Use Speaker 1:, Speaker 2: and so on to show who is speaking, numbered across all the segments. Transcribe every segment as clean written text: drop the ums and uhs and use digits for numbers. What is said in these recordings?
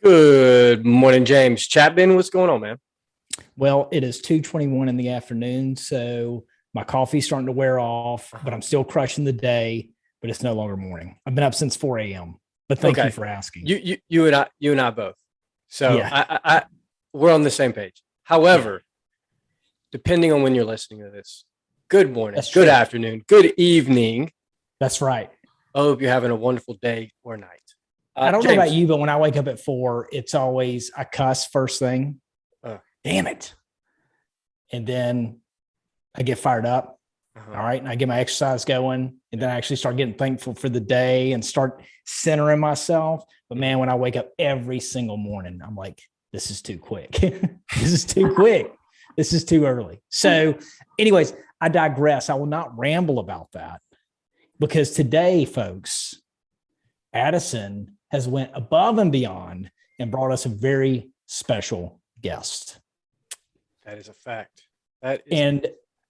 Speaker 1: Good morning, James. Chapman, what's going on, man?
Speaker 2: Well, it is 2:21 in the afternoon, so my coffee's starting to wear off, but
Speaker 1: Uh-huh.
Speaker 2: I'm still crushing the day, but it's no longer morning. I've been up since 4 a.m. But thank you
Speaker 1: Okay.
Speaker 2: for asking.
Speaker 1: You and I both. So
Speaker 2: Yeah,
Speaker 1: we're on the same page.
Speaker 2: yeah,
Speaker 1: However, depending on when you're listening to this, good morning,
Speaker 2: that's
Speaker 1: good
Speaker 2: true.
Speaker 1: afternoon, good evening.
Speaker 2: That's right.
Speaker 1: I hope you're having a wonderful day or night.
Speaker 2: I don't know about
Speaker 1: James.
Speaker 2: you, but when I wake up at 4, it's always I cuss first thing.
Speaker 1: Uh,
Speaker 2: Damn it. And then I get fired up.
Speaker 1: uh-huh.
Speaker 2: All right. And I get my exercise going. And then I actually start getting thankful for the day and start centering myself. But man, when I wake up every single morning, I'm like, this is too quick. This is too quick. This is too early. So, anyways, I digress. I will not ramble about that because today, folks, Addison has went above and beyond and brought us a very special guest.
Speaker 1: That is a fact. That is.
Speaker 2: And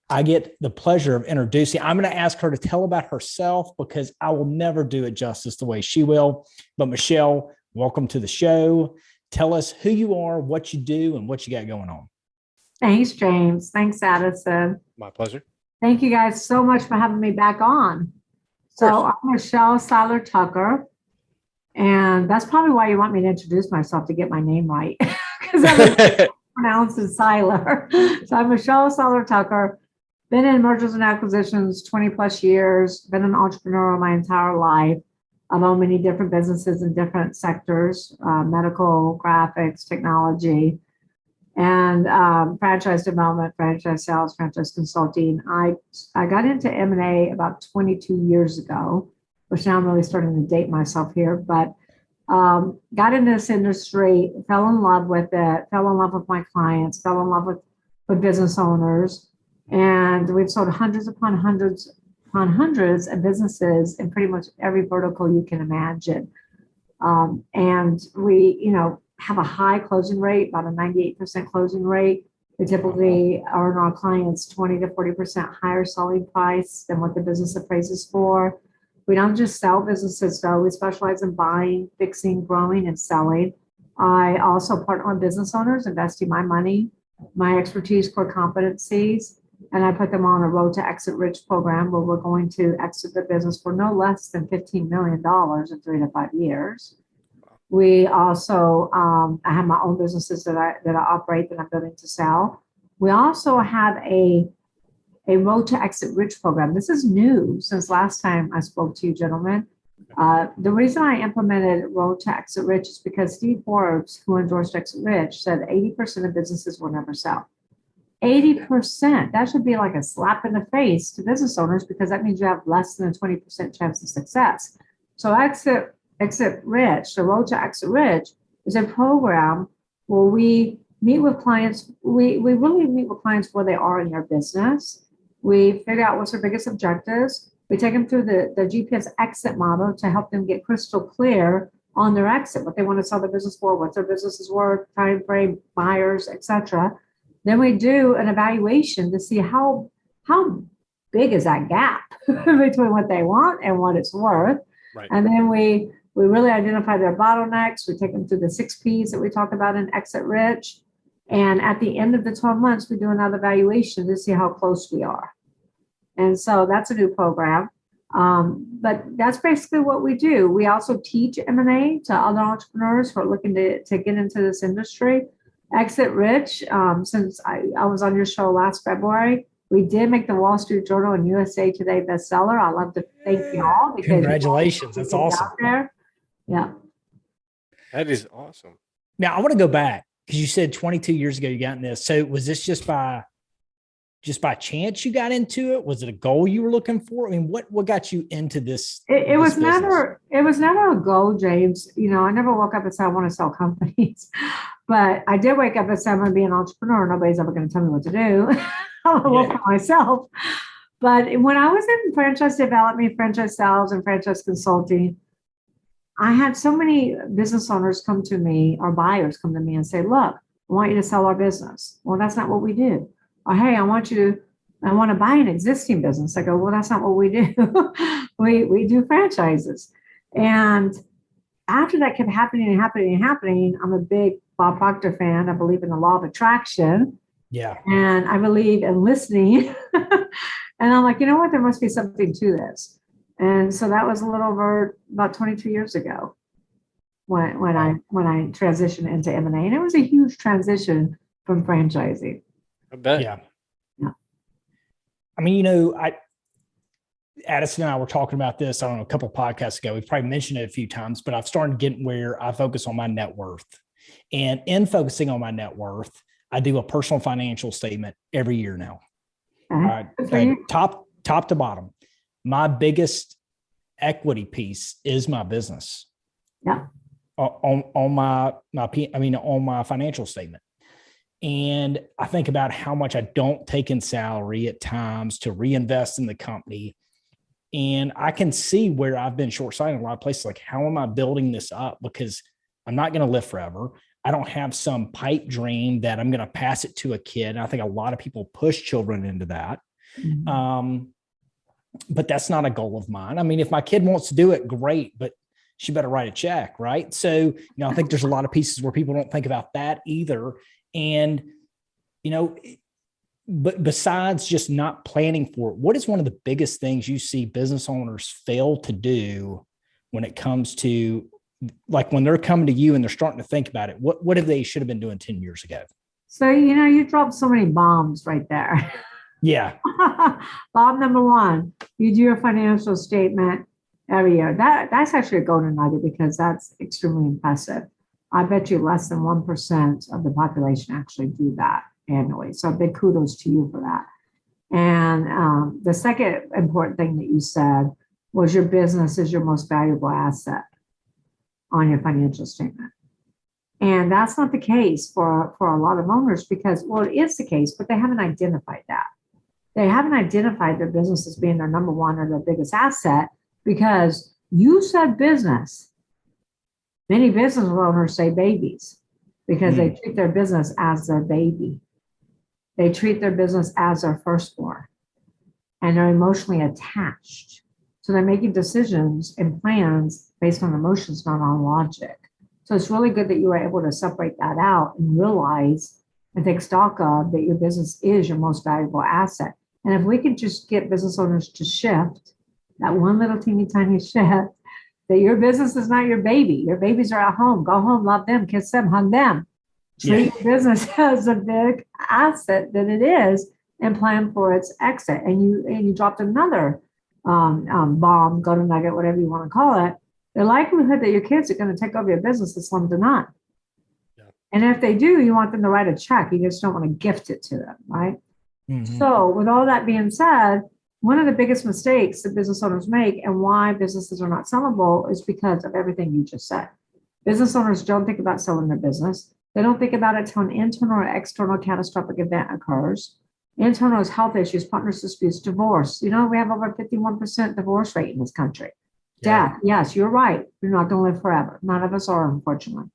Speaker 2: I get the pleasure of introducing. I'm going to ask her to tell about herself because I will never do it justice the way she will. But Michelle, welcome to the show. Tell us who you are, what you do, and what you got going on.
Speaker 3: Thanks, James. Thanks, Addison.
Speaker 1: My pleasure.
Speaker 3: Thank you guys so much for having me back on. So I'm Michelle Seiler Tucker, and that's probably why you want me to introduce myself to get my name right, because I'm pronounced as Seiler. So I'm Michelle Seiler Tucker. Been in mergers and acquisitions 20 plus years. Been an entrepreneur my entire life. I've owned many different businesses in different sectors: medical, graphics, technology, and franchise development, franchise sales, franchise consulting. I got into M&A about 22 years ago, which now I'm really starting to date myself here, but got into this industry, fell in love with it, fell in love with my clients, fell in love with business owners. And we've sold hundreds upon hundreds of businesses in pretty much every vertical you can imagine. And we, have a high closing rate, about a 98% closing rate. We typically earn our clients 20 to 40% higher selling price than what the business appraises for. We don't just sell businesses, though. We specialize in buying, fixing, growing, and selling. I also partner with business owners, investing my money, my expertise, core competencies, and I put them on a Road to Exit Rich program where we're going to exit the business for no less than $15 million in 3 to 5 years. We also, I have my own businesses that I operate that I'm building to sell. We also have a Road to Exit Rich program. This is new since last time I spoke to you, gentlemen. The reason I implemented Road to Exit Rich is because Steve Forbes, who endorsed Exit Rich, said 80% of businesses will never sell. 80%. That should be like a slap in the face to business owners because that means you have less than a 20% chance of success. So Exit Rich, the Road to Exit Rich, is a program where we meet with clients. We really meet with clients where they are in their business. We figure out what's their biggest objectives. We take them through the GPS exit model to help them get crystal clear on their exit, what they want to sell their business for, what their business is worth, time frame, buyers, etc. Then we do an evaluation to see how big is that gap between what they want and what it's worth.
Speaker 1: Right.
Speaker 3: And then we really identify their bottlenecks. We take them through the 6 Ps that we talk about in Exit Rich. And at the end of the 12 months, we do another evaluation to see how close we are. And so that's a new program. But that's basically what we do. We also teach M&A to other entrepreneurs who are looking to get into this industry. Exit Rich, since I was on your show last February, we did make the Wall Street Journal and USA Today bestseller. I love to thank you all because
Speaker 2: Congratulations. That's awesome.
Speaker 3: out there. Yeah.
Speaker 1: That is awesome.
Speaker 2: Now, I want to go back because you said 22 years ago you got in this. So was this just by chance you got into it? Was it a goal you were looking for? I mean, what got you into this?
Speaker 3: It was never a goal, James. I never woke up and said I want to sell companies, but I did wake up and say I'm going to be an entrepreneur. Nobody's ever going to tell me what to do. I'm going to work for myself. But when I was in franchise development, franchise sales, and franchise consulting, I had so many business owners come to me or buyers come to me and say, look, I want you to sell our business. Well, that's not what we do. Or, hey, I want to buy an existing business. I go, well, that's not what we do. we do franchises. And after that kept happening and happening and happening, I'm a big Bob Proctor fan. I believe in the law of attraction.
Speaker 2: Yeah.
Speaker 3: And I believe in listening. And I'm like, you know what? There must be something to this. And so that was a little over about 22 years ago when I transitioned into M&A. And it was a huge transition from franchising.
Speaker 1: I bet.
Speaker 2: Yeah.
Speaker 3: Yeah.
Speaker 2: I mean, Addison and I were talking about this, I don't know, a couple of podcasts ago. We've probably mentioned it a few times, but I've started getting where I focus on my net worth. And in focusing on my net worth, I do a personal financial statement every year now. Top to bottom. My biggest equity piece is my business.
Speaker 3: Yeah.
Speaker 2: On my financial statement. And I think about how much I don't take in salary at times to reinvest in the company. And I can see where I've been short-sighted in a lot of places. Like, how am I building this up? Because I'm not going to live forever. I don't have some pipe dream that I'm going to pass it to a kid. And I think a lot of people push children into that.
Speaker 3: Mm-hmm.
Speaker 2: But that's not a goal of mine. I mean, if my kid wants to do it, great, but she better write a check, right? So, I think there's a lot of pieces where people don't think about that either. And, but besides just not planning for it, what is one of the biggest things you see business owners fail to do when it comes to, like, when they're coming to you and they're starting to think about it? What if they should have been doing 10 years ago?
Speaker 3: So, you dropped so many bombs right there.
Speaker 2: Yeah.
Speaker 3: Bomb number one, you do your financial statement every year. That's actually a golden nugget because that's extremely impressive. I bet you less than 1% of the population actually do that annually. So big kudos to you for that. And the second important thing that you said was your business is your most valuable asset on your financial statement. And that's not the case for a lot of owners because, well, it is the case, but they haven't identified that. They haven't identified their business as being their number one or their biggest asset because you said business. Many business owners say babies because they treat their business as their baby. They treat their business as their firstborn and they're emotionally attached. So they're making decisions and plans based on emotions, not on logic. So it's really good that you were able to separate that out and realize and take stock of that your business is your most valuable asset. And if we could just get business owners to shift that one little teeny tiny shift, that your business is not your baby. Your babies are at home. Go home, love them, kiss them, hug them. Treat your business as a big asset that it is and plan for its exit. And you dropped another bomb, golden nugget, whatever you want to call it. The likelihood that your kids are going to take over your business is slim to none. Yeah. And if they do, you want them to write a check. You just don't want to gift it to them, right? Mm-hmm. So with all that being said, one of the biggest mistakes that business owners make and why businesses are not sellable is because of everything you just said. Business owners don't think about selling their business. They don't think about it until an internal or external catastrophic event occurs. Internal is health issues, partner disputes, divorce. We have over 51% divorce rate in this country. Yeah. Death, yes, you're right. You're not going to live forever. None of us are, unfortunately.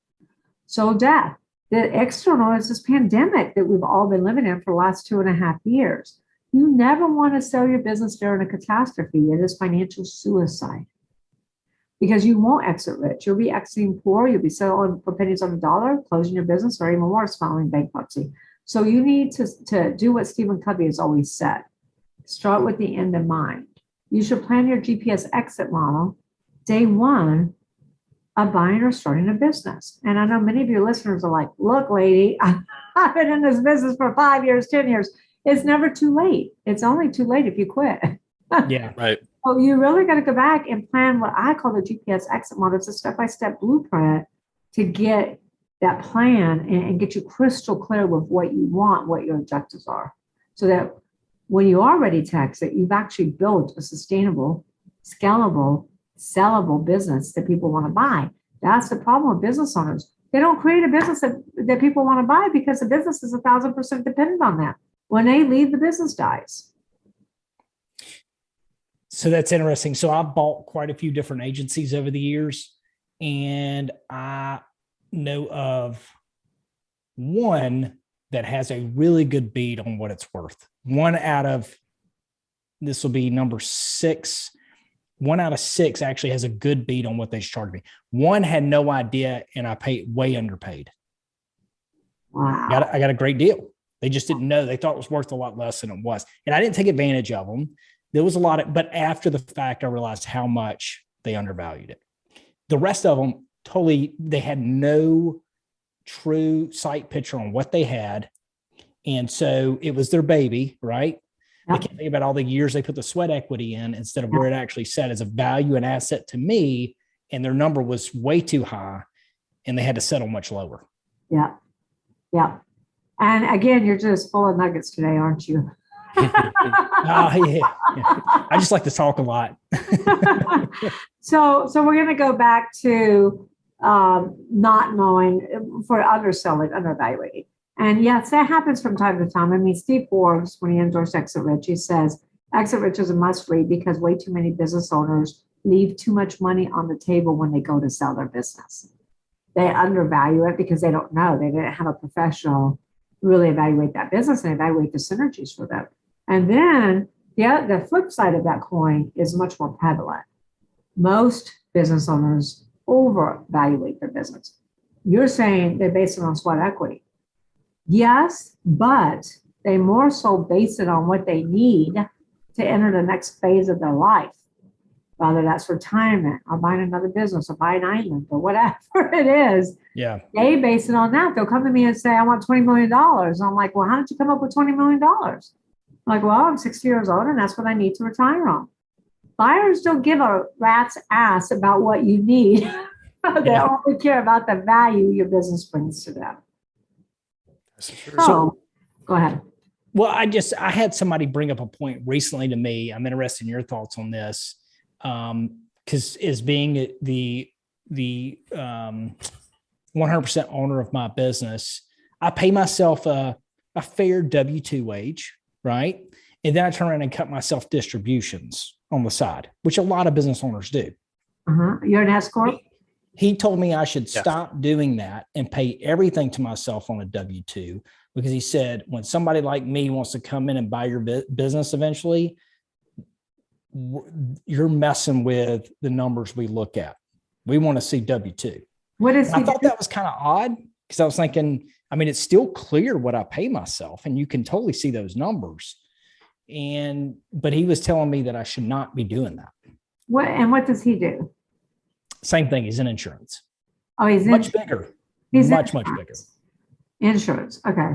Speaker 3: So death. The external is this pandemic that we've all been living in for the last 2.5 years. You never want to sell your business during a catastrophe. It is financial suicide because you won't exit rich. You'll be exiting poor. You'll be selling for pennies on the dollar, closing your business, or even worse, filing bankruptcy. So you need to do what Stephen Covey has always said. Start with the end in mind. You should plan your GPS exit model day one of buying or starting a business. And I know many of your listeners are like, look, lady, I've been in this business for 5 years, 10 years. It's never too late. It's only too late if you quit.
Speaker 2: Yeah,
Speaker 1: right.
Speaker 3: So you really got to go back and plan what I call the GPS exit model. It's a step-by-step blueprint to get that plan and get you crystal clear with what you want, what your objectives are. So that when you are ready to exit, you've actually built a sustainable, scalable, sellable business that people want to buy. That's the problem with business owners. They don't create a business that people want to buy because the business is 1,000% dependent on them. When they leave, the business dies.
Speaker 2: So that's interesting. So I've bought quite a few different agencies over the years, and I know of one that has a really good beat on what it's worth. One out of, this will be number 6 1 out of 6 actually has a good beat on what they charged me. 1 had no idea, and I paid way underpaid.
Speaker 3: Wow.
Speaker 2: I got a great deal. They just didn't know. They thought it was worth a lot less than it was. And I didn't take advantage of them. There was a lot of, but after the fact, I realized how much they undervalued it. The rest of them totally, they had no true sight picture on what they had. And so it was their baby, right? They can't think about all the years they put the sweat equity in instead of where it actually set as a value and asset to me. And their number was way too high and they had to settle much lower.
Speaker 3: Yeah. Yeah. And again, you're just full of nuggets today, aren't you?
Speaker 2: Yeah. I just like to talk a lot.
Speaker 3: So we're going to go back to not knowing for underselling, undervaluing. And yes, that happens from time to time. I mean, Steve Forbes, when he endorsed Exit Rich, he says, Exit Rich is a must read because way too many business owners leave too much money on the table when they go to sell their business. They undervalue it because they don't know. They didn't have a professional really evaluate that business and evaluate the synergies for them. And then the flip side of that coin is much more prevalent. Most business owners overvaluate their business. You're saying they base it on sweat equity. Yes, but they more so base it on what they need to enter the next phase of their life, whether that's retirement or buying another business or buying an island or whatever it is.
Speaker 2: Yeah.
Speaker 3: They base it on that. They'll come to me and say, I want $20 million. And I'm like, well, how did you come up with $20 million? I'm like, well, I'm 60 years old and that's what I need to retire on. Buyers don't give a rat's ass about what you need. They only care about the value your business brings to them. So go ahead.
Speaker 2: Well, I had somebody bring up a point recently to me. I'm interested in your thoughts on this. Because as being the 100% owner of my business, I pay myself a fair W-2 wage, right? And then I turn around and cut myself distributions on the side, which a lot of business owners do.
Speaker 3: You're an S corp?
Speaker 2: He told me I should stop doing that and pay everything to myself on a W-2 because he said, when somebody like me wants to come in and buy your business eventually, you're messing with the numbers we look at. We want to see W-2.
Speaker 3: What is
Speaker 2: I thought that was kind of odd because I was thinking, I mean, it's still clear what I pay myself and you can totally see those numbers. But he was telling me that I should not be doing that.
Speaker 3: What does he do?
Speaker 2: Same thing. He's in insurance.
Speaker 3: Oh, he's
Speaker 2: much bigger. He's much bigger. Insurance.
Speaker 3: Okay.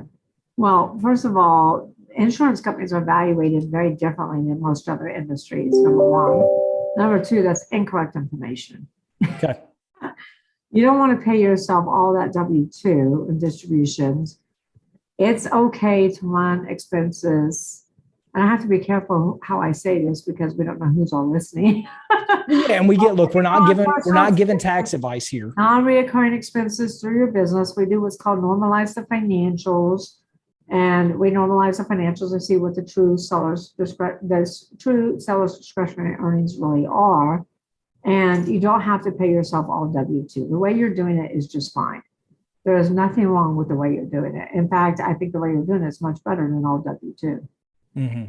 Speaker 3: Well, first of all, insurance companies are evaluated very differently than most other industries, number one. Number two, that's incorrect information.
Speaker 2: Okay.
Speaker 3: You don't want to pay yourself all that W-2 in distributions. It's okay to run expenses. And I have to be careful how I say this because we don't know who's all listening.
Speaker 2: Yeah, and we're not giving tax advice here.
Speaker 3: Non-reoccurring expenses through your business. We do what's called normalize the financials. And we normalize the financials and see what the true seller's discretionary earnings really are. And you don't have to pay yourself all W-2. The way you're doing it is just fine. There is nothing wrong with the way you're doing it. In fact, I think the way you're doing it is much better than all W-2.
Speaker 2: Mm-hmm.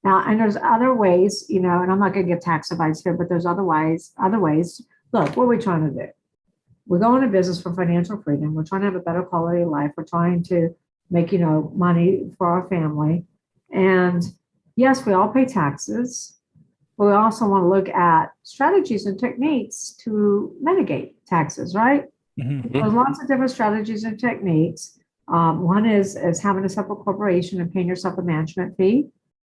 Speaker 3: Now, and there's other ways, and I'm not going to give tax advice here, but there's other ways. Look, what are we trying to do? We're going to business for financial freedom. We're trying to have a better quality of life. We're trying to make, money for our family. And yes, we all pay taxes, but we also want to look at strategies and techniques to mitigate taxes, right?
Speaker 2: Mm-hmm.
Speaker 3: There's lots of different strategies and techniques. One is having a separate corporation and paying yourself a management fee.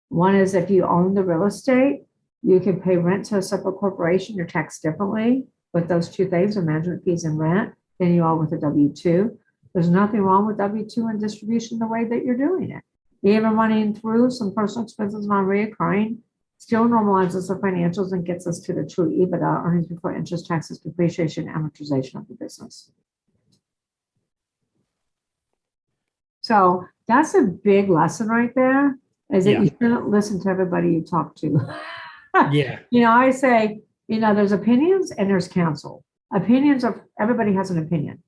Speaker 3: One is if you own the real estate, you can pay rent to a separate corporation. You're taxed differently with those two things, or management fees and rent, than you are with a W-2. There's nothing wrong with W-2 and distribution the way that you're doing it. Even running through some personal expenses non-reoccurring still normalizes the financials and gets us to the true EBITDA, earnings before interest, taxes, depreciation, amortization of the business. So that's a big lesson right there, is that you shouldn't listen to everybody you talk to.
Speaker 2: Yeah.
Speaker 3: I say, there's opinions and there's counsel. Opinions of everybody has an opinion,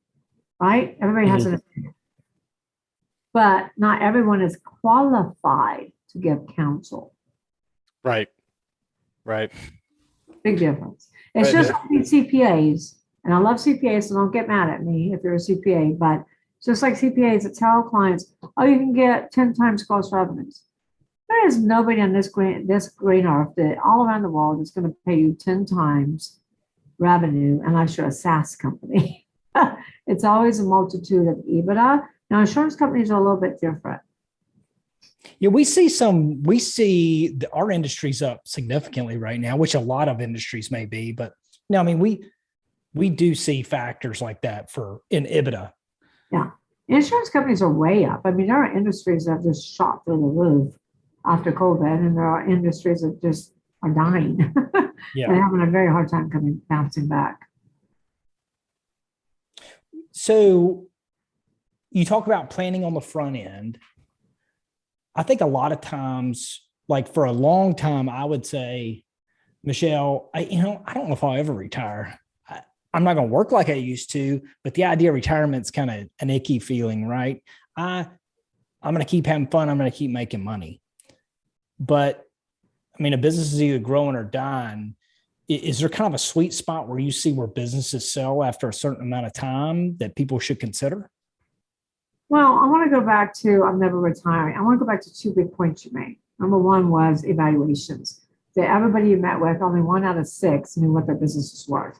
Speaker 3: right? Everybody has an opinion. But not everyone is qualified to give counsel.
Speaker 1: Right.
Speaker 3: Big difference. It's
Speaker 1: Right,
Speaker 3: just like these CPAs, and I love CPAs, so don't get mad at me if you're a CPA, but it's just like CPAs that tell clients, oh, you can get 10 times gross revenues. There is nobody on this green earth that all around the world is going to pay you 10 times revenue unless you're a SaaS company. It's always a multitude of EBITDA. Now, insurance companies are a little bit different.
Speaker 2: Yeah, we see our industry's up significantly right now, which a lot of industries may be, but no, I mean, we do see factors like that in EBITDA.
Speaker 3: Yeah. Insurance companies are way up. I mean, there are industries that have just shot through the roof after COVID, and there are industries that just are dying
Speaker 2: Yeah.
Speaker 3: and having a very hard time bouncing back.
Speaker 2: So you talk about planning on the front end. I think a lot of times, like for a long time, I would say, Michelle, I don't know if I'll ever retire. I'm not going to work like I used to, but the idea of retirement's kind of an icky feeling, right? I'm going to keep having fun. I'm going to keep making money. But I mean, a business is either growing or dying. Is there kind of a sweet spot where you see where businesses sell after a certain amount of time that people should consider?
Speaker 3: Well, I want to go back to, I'm never retiring. I want to go back to two big points you made. Number one was evaluations. That everybody you met with, only 1 out of 6 knew what their business was worth.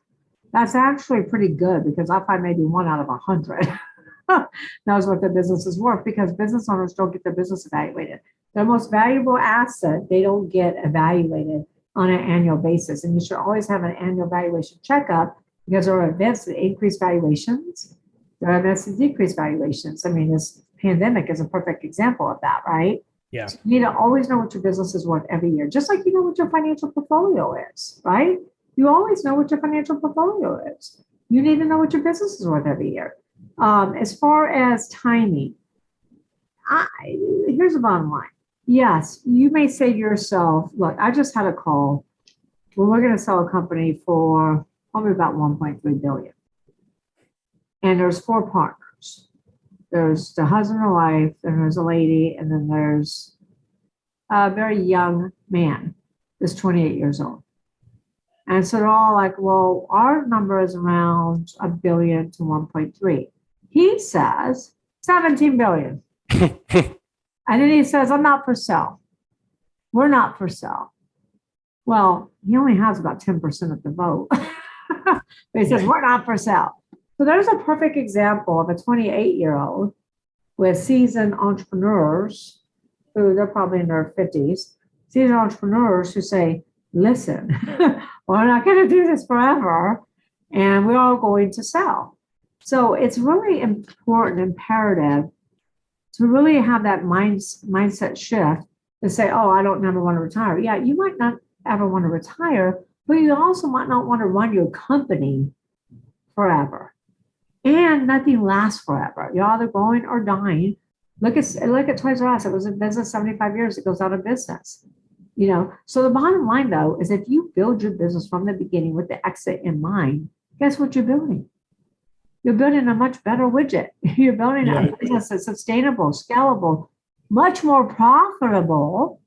Speaker 3: That's actually pretty good, because I find maybe 1 out of 100 knows what their business is worth, because business owners don't get their business evaluated. Their most valuable asset, they don't get evaluated on an annual basis. And you should always have an annual valuation checkup, because there are events that increase valuations. There are events that decrease valuations. I mean, this pandemic is a perfect example of that, right?
Speaker 2: Yeah.
Speaker 3: So you need to always know what your business is worth every year, just like you know what your financial portfolio is, right? You always know what your financial portfolio is. You need to know what your business is worth every year. As far as timing, here's the bottom line. Yes, you may say to yourself, look, I just had a call. Well, we're going to sell a company for probably about 1.3 billion. And there's 4 partners. There's the husband and wife, then there's a lady, and then there's a very young man that's 28 years old. And so they're all like, well, our number is around a billion to 1.3. He says 17 billion. And then he says, I'm not for sale. We're not for sale. Well, he only has about 10% of the vote. But he says, we're not for sale. So there's a perfect example of a 28-year-old with seasoned entrepreneurs who they're probably in their 50s, seasoned entrepreneurs who say, listen, we're not going to do this forever, and we're all going to sell. So it's really important, imperative to really have that mindset shift to say, oh, I don't never want to retire. Yeah, you might not ever want to retire, but you also might not want to run your company forever. And nothing lasts forever. You're either going or dying. Look at Toys R Us. It was in business 75 years. It goes out of business. So the bottom line, though, is if you build your business from the beginning with the exit in mind, guess what you're building? You're building a much better widget. You're building a business that's sustainable, scalable, much more profitable.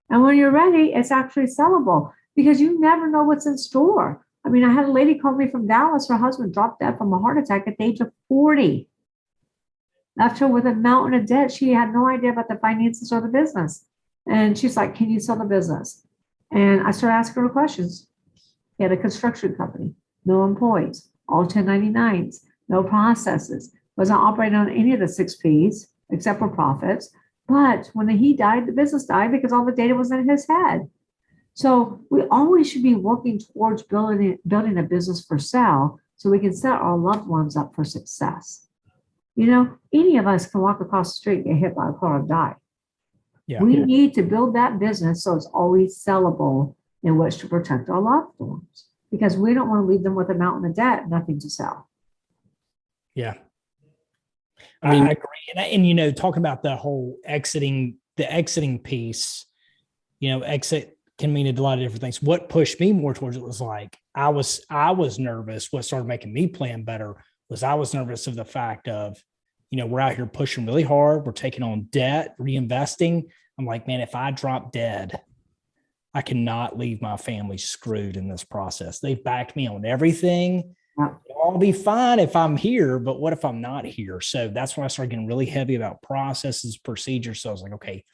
Speaker 3: And when you're ready, it's actually sellable, because you never know what's in store. I mean, I had a lady call me from Dallas. Her husband dropped dead from a heart attack at the age of 40. Left her with a mountain of debt. She had no idea about the finances or the business. And she's like, can you sell the business? And I started asking her questions. He had a construction company, no employees, all 1099s, no processes, wasn't operating on any of the 6 Ps except for profits. But when he died, the business died because all the data was in his head. So we always should be working towards building a business for sale so we can set our loved ones up for success. Any of us can walk across the street, get hit by a car, and die.
Speaker 2: Yeah.
Speaker 3: We need to build that business so it's always sellable in which to protect our loved ones, because we don't want to leave them with a mountain of debt, nothing to sell.
Speaker 2: Yeah. I agree. And talking about the whole exiting piece, exit can mean a lot of different things. What pushed me more towards it was like, I was nervous. What started making me plan better was I was nervous of the fact of, we're out here pushing really hard. We're taking on debt, reinvesting. I'm like, man, if I drop dead, I cannot leave my family screwed in this process. They've backed me on everything.
Speaker 3: Yeah.
Speaker 2: I'll be fine if I'm here, but what if I'm not here? So that's when I started getting really heavy about processes, procedures. So I was like, okay,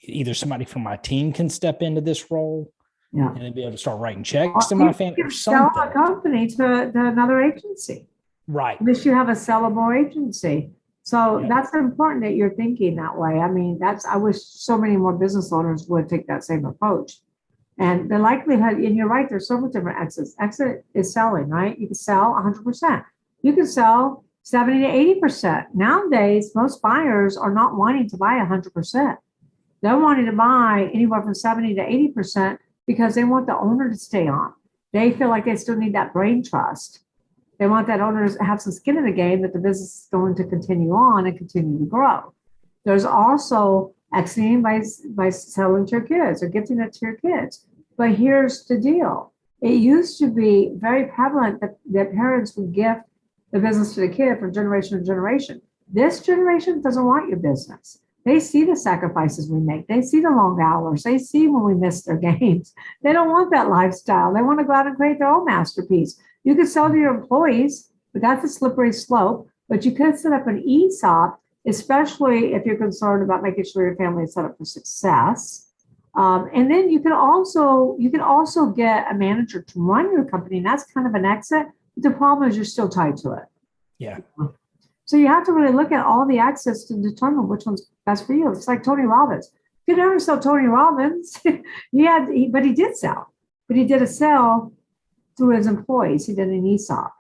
Speaker 2: either somebody from my team can step into this role and then be able to start writing checks to my family or
Speaker 3: sell
Speaker 2: something.
Speaker 3: a company to another agency.
Speaker 2: Right.
Speaker 3: Unless you have a sellable agency. So
Speaker 2: Yep.
Speaker 3: that's important that you're thinking that way. I mean, I wish so many more business owners would take that same approach. And the likelihood, and you're right, there's so many different exits. Exit is selling, right? You can sell 100%. You can sell 70 to 80%. Nowadays, most buyers are not wanting to buy 100%. They're wanting to buy anywhere from 70 to 80% because they want the owner to stay on. They feel like they still need that brain trust. They want that owner to have some skin in the game that the business is going to continue on and continue to grow. There's also exiting by selling to your kids or gifting it to your kids. But here's the deal. It used to be very prevalent that parents would gift the business to the kid from generation to generation. This generation doesn't want your business. They see the sacrifices we make. They see the long hours. They see when we miss their games. They don't want that lifestyle. They want to go out and create their own masterpiece. You could sell to your employees, but that's a slippery slope. But you could set up an ESOP, especially if you're concerned about making sure your family is set up for success. And then you can also get a manager to run your company, and that's kind of an exit. But the problem is you're still tied to it.
Speaker 2: Yeah.
Speaker 3: So you have to really look at all the exits to determine which one's best for you. It's like Tony Robbins. You could never sell Tony Robbins. But he did sell. But he did a sell through his employees. He did an ESOP.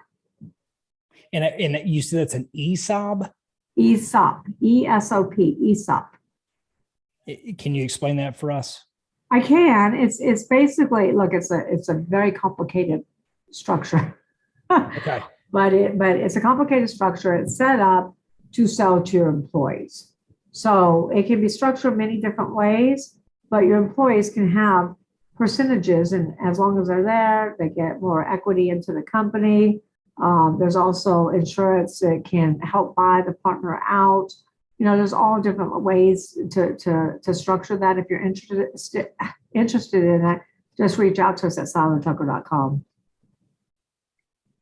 Speaker 2: And you said that's an ESOP?
Speaker 3: ESOP, ESOP, ESOP.
Speaker 2: Can you explain that for us?
Speaker 3: I can. It's basically, look, it's a very complicated structure.
Speaker 2: Okay.
Speaker 3: But it's a complicated structure. It's set up to sell to your employees. So it can be structured many different ways, but your employees can have percentages, and as long as they're there, they get more equity into the company. There's also insurance that can help buy the partner out. There's all different ways to structure that. If you're interested in that, just reach out to us at silertucker.com.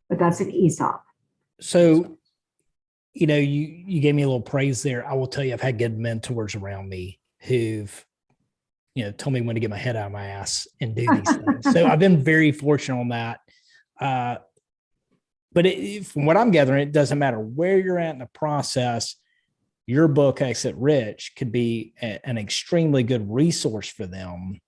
Speaker 3: But that's an ESOP.
Speaker 2: So, you gave me a little praise there. I will tell you, I've had good mentors around me who've, told me when to get my head out of my ass and do these things. So I've been very fortunate on that. But from what I'm gathering, it doesn't matter where you're at in the process. Your book, Exit Rich, could be an extremely good resource for them.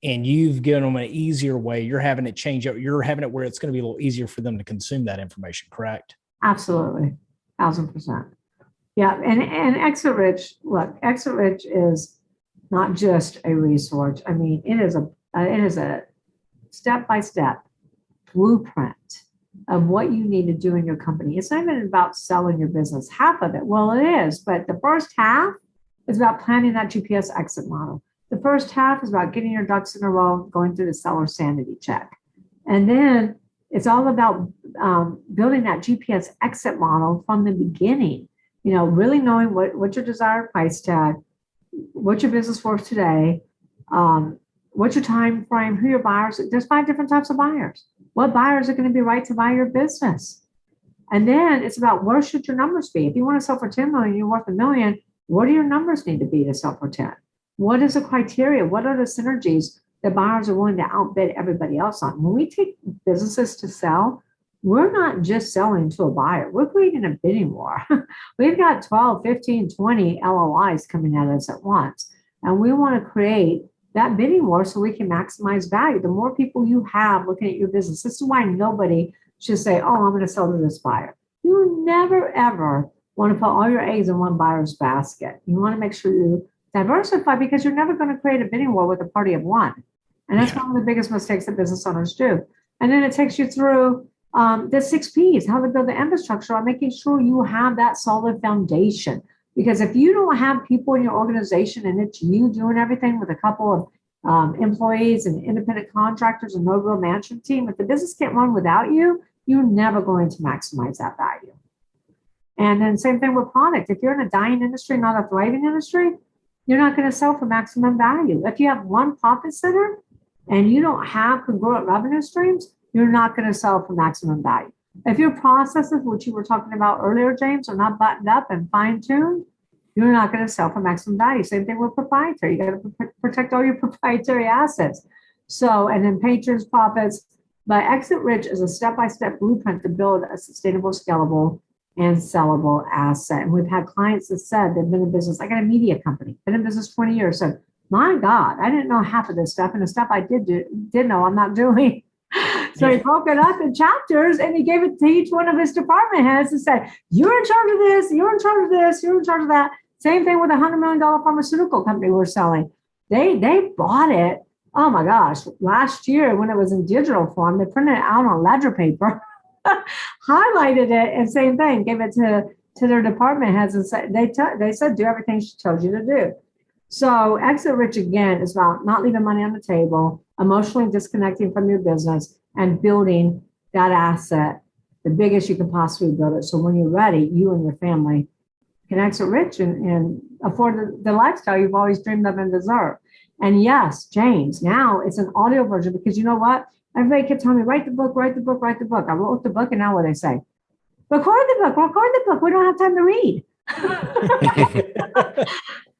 Speaker 2: And you've given them an easier way. You're having it change up. You're having it where it's going to be a little easier for them to consume that information, correct?
Speaker 3: Absolutely. 1,000%. Yeah. And Exit Rich, look, Exit Rich is not just a resource. I mean, it is a step-by-step blueprint of what you need to do in your company. It's not even about selling your business. Half of it, well, it is, but the first half is about planning that GPS exit model. The first half is about getting your ducks in a row, going through the seller sanity check. And then it's all about building that GPS exit model from the beginning, really knowing what your desired price tag, what's your business worth today, what's your time frame, who your buyers. There's 5 different types of buyers. What buyers are going to be right to buy your business? And then it's about where should your numbers be? If you want to sell for 10 million, you're worth $1 million. What do your numbers need to be to sell for 10? What is the criteria? What are the synergies that buyers are willing to outbid everybody else on? When we take businesses to sell, we're not just selling to a buyer. We're creating a bidding war. We've got 12, 15, 20 LOIs coming at us at once. And we want to create that bidding war so we can maximize value. The more people you have looking at your business, this is why nobody should say, oh, I'm going to sell to this buyer. You never, ever want to put all your eggs in one buyer's basket. You want to make sure you diversify because you're never going to create a bidding war with a party of one. And that's one of the biggest mistakes that business owners do. And then it takes you through the 6 Ps, how to build the infrastructure on making sure you have that solid foundation. Because if you don't have people in your organization and it's you doing everything with a couple of employees and independent contractors and no real management team, if the business can't run without you, you're never going to maximize that value. And then same thing with product. If you're in a dying industry, not a thriving industry, you're not going to sell for maximum value. If you have one profit center and you don't have congruent revenue streams, you're not going to sell for maximum value. If your processes, which you were talking about earlier, James, are not buttoned up and fine-tuned, you're not going to sell for maximum value. Same thing with proprietary. You got to protect all your proprietary assets. So, and then patrons, profits. But Exit Rich is a step-by-step blueprint to build a sustainable, scalable, and sellable asset. And we've had clients that said they've been in business. I got a media company, been in business 20 years. So, my God, I didn't know half of this stuff. And the stuff I did know I'm not doing. So he broke it up in chapters and he gave it to each one of his department heads and said, you're in charge of this, you're in charge of this, you're in charge of that. Same thing with a $100 million pharmaceutical company we're selling. They bought it. Oh my gosh. Last year when it was in digital form, they printed it out on ledger paper, highlighted it, and same thing, gave it to their department heads and said, they said, do everything she tells you to do. So Exit Rich, again, is about not leaving money on the table, emotionally disconnecting from your business, and building that asset the biggest you can possibly build it. So when you're ready, you and your family can exit rich and afford the lifestyle you've always dreamed of and deserve. And yes, James, now it's an audio version because you know what? Everybody kept telling me, write the book, write the book, write the book. I wrote the book and now what do they say? Record the book. We don't have time to read.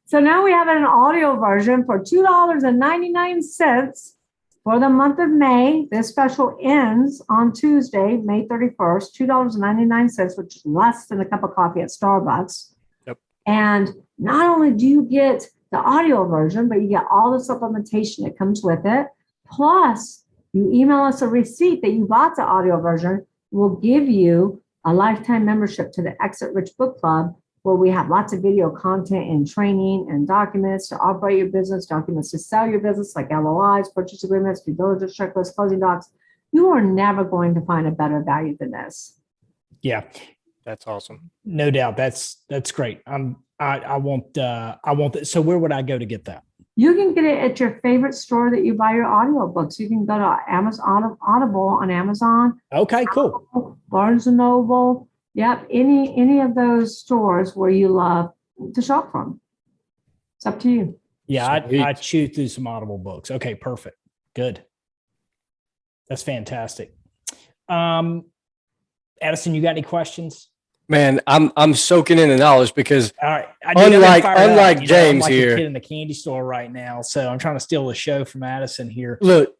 Speaker 3: So now we have an audio version for $2.99 for the month of May. This special ends on Tuesday, May 31st, $2.99, which is less than a cup of coffee at Starbucks.
Speaker 1: Yep.
Speaker 3: And not only do you get the audio version, but you get all the supplementation that comes with it. Plus, you email us a receipt that you bought the audio version. We'll give you a lifetime membership to the Exit Rich Book Club, where we have lots of video content and training and documents to operate your business, documents to sell your business, like LOIs, purchase agreements, due diligence checklists, closing docs. You are never going to find a better value than this.
Speaker 2: Yeah,
Speaker 1: That's awesome.
Speaker 2: no doubt. That's great. I want that. So where would I go to get that?
Speaker 3: You can get it at your favorite store that you buy your audiobooks. You can go to Amazon, Audible on Amazon.
Speaker 2: Okay, cool.
Speaker 3: Barnes & Noble. Yep, any of those stores where you love to shop from. It's up to you.
Speaker 2: Yeah,
Speaker 1: Sweet.
Speaker 2: I chew through some Audible books. Okay, perfect. Good. That's fantastic. Addison, you got any questions?
Speaker 1: Man, I'm soaking in the knowledge because
Speaker 2: All right.
Speaker 1: unlike James
Speaker 2: I'm like
Speaker 1: here.
Speaker 2: a kid in the candy store right now, so I'm trying to steal the show from Addison here.
Speaker 1: Look,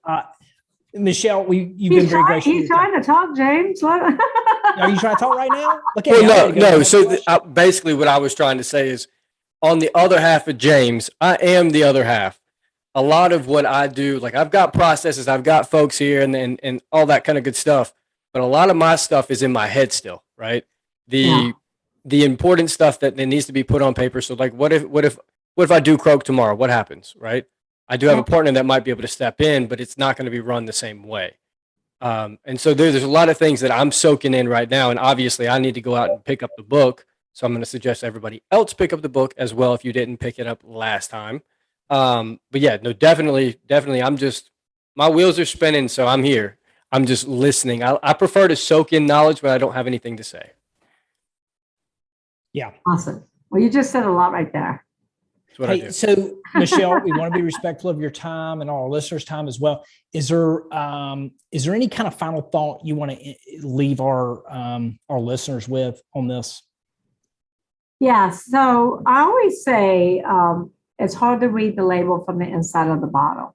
Speaker 2: You've been very gracious.
Speaker 3: He's trying to talk, James.
Speaker 2: Are you trying to talk right now? Okay.
Speaker 1: well, no. So basically, what I was trying to say is, on the other half of James, I am the other half. A lot of what I do, like I've got processes, I've got folks here, and all that kind of good stuff. But a lot of my stuff is in my head still, right? The important stuff that needs to be put on paper. So, like, what if I do croak tomorrow? What happens, right? I do have a partner that might be able to step in, but it's not going to be run the same way. And so there's a lot of things that I'm soaking in right now. And obviously I need to go out and pick up the book. So I'm going to suggest everybody else pick up the book as well if you didn't pick it up last time. But yeah, no, definitely. My wheels are spinning, so I'm here. I'm just listening. I prefer to soak in knowledge when I don't have anything to say.
Speaker 2: Yeah.
Speaker 3: Awesome. Well, you just said a lot right there.
Speaker 1: That's what I
Speaker 2: Hey,
Speaker 1: do.
Speaker 2: so Michelle, we want to be respectful of your time and all our listeners' time as well. Is there any kind of final thought you want to leave our listeners with on this?
Speaker 3: Yeah. So I always say it's hard to read the label from the inside of the bottle.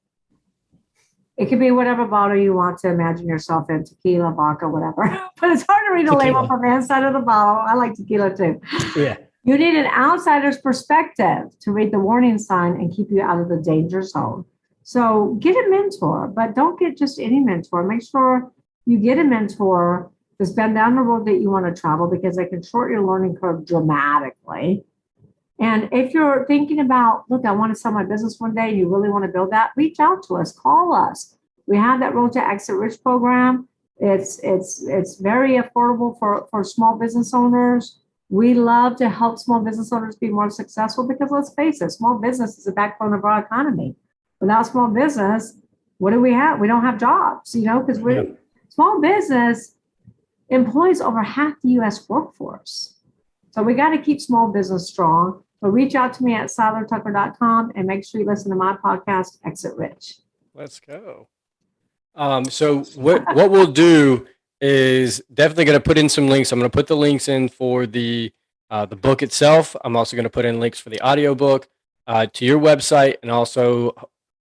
Speaker 3: It could be whatever bottle you want to imagine yourself in, tequila, vodka, whatever. But it's hard to read the label from the inside of the bottle. I like tequila too.
Speaker 2: Yeah.
Speaker 3: You need an outsider's perspective to read the warning sign and keep you out of the danger zone. So get a mentor, but don't get just any mentor. Make sure you get a mentor that's been down the road that you want to travel, because they can short your learning curve dramatically. And if you're thinking about, look, I want to sell my business one day and you really want to build that, reach out to us, call us. We have that Road to Exit Rich program. It's very affordable for small business owners. We love to help small business owners be more successful because, let's face it, small business is the backbone of our economy. Without small business, what do we have? We don't have jobs, because small business employs over half the U.S. workforce. So we got to keep small business strong. But reach out to me at silertucker.com and make sure you listen to my podcast, Exit Rich.
Speaker 1: Let's go. So what we'll do is definitely going to put in some links. I'm going to put the links in for the book itself. I'm also going to put in links for the audiobook, to your website, and also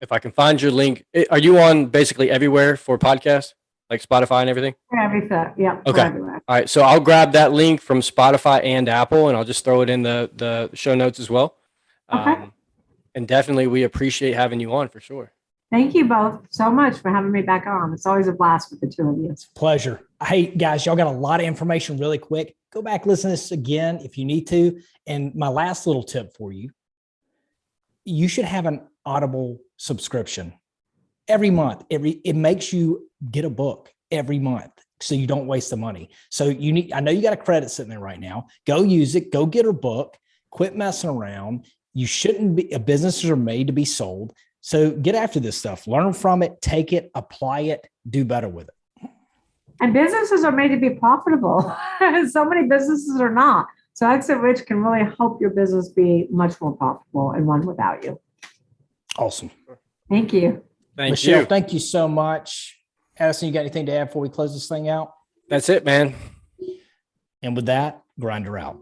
Speaker 1: if I can find your link. Are you on basically everywhere for podcasts, like Spotify and everything?
Speaker 3: Everything. Yep.
Speaker 1: Okay.
Speaker 3: Everywhere.
Speaker 1: All right. So I'll grab that link from Spotify and Apple, and I'll just throw it in the show notes as well.
Speaker 3: Okay.
Speaker 1: And definitely we appreciate having you on for sure.
Speaker 3: Thank you both so much for having me back on. It's always a blast with the two of you.
Speaker 2: It's a pleasure. Hey, guys, y'all got a lot of information really quick. Go back, listen to this again if you need to. And my last little tip for you, you should have an Audible subscription every month. It makes you get a book every month so you don't waste the money. So I know you got a credit sitting there right now. Go use it. Go get a book. Quit messing around. You shouldn't be, businesses are made to be sold. So get after this stuff, learn from it, take it, apply it, do better with it.
Speaker 3: And businesses are made to be profitable. So many businesses are not. So Exit Rich can really help your business be much more profitable and one without you.
Speaker 2: Awesome.
Speaker 3: Thank you.
Speaker 2: Michelle, thank you so much. Addison, you got anything to add before we close this thing out?
Speaker 1: That's it, man.
Speaker 2: And with that, grind her out.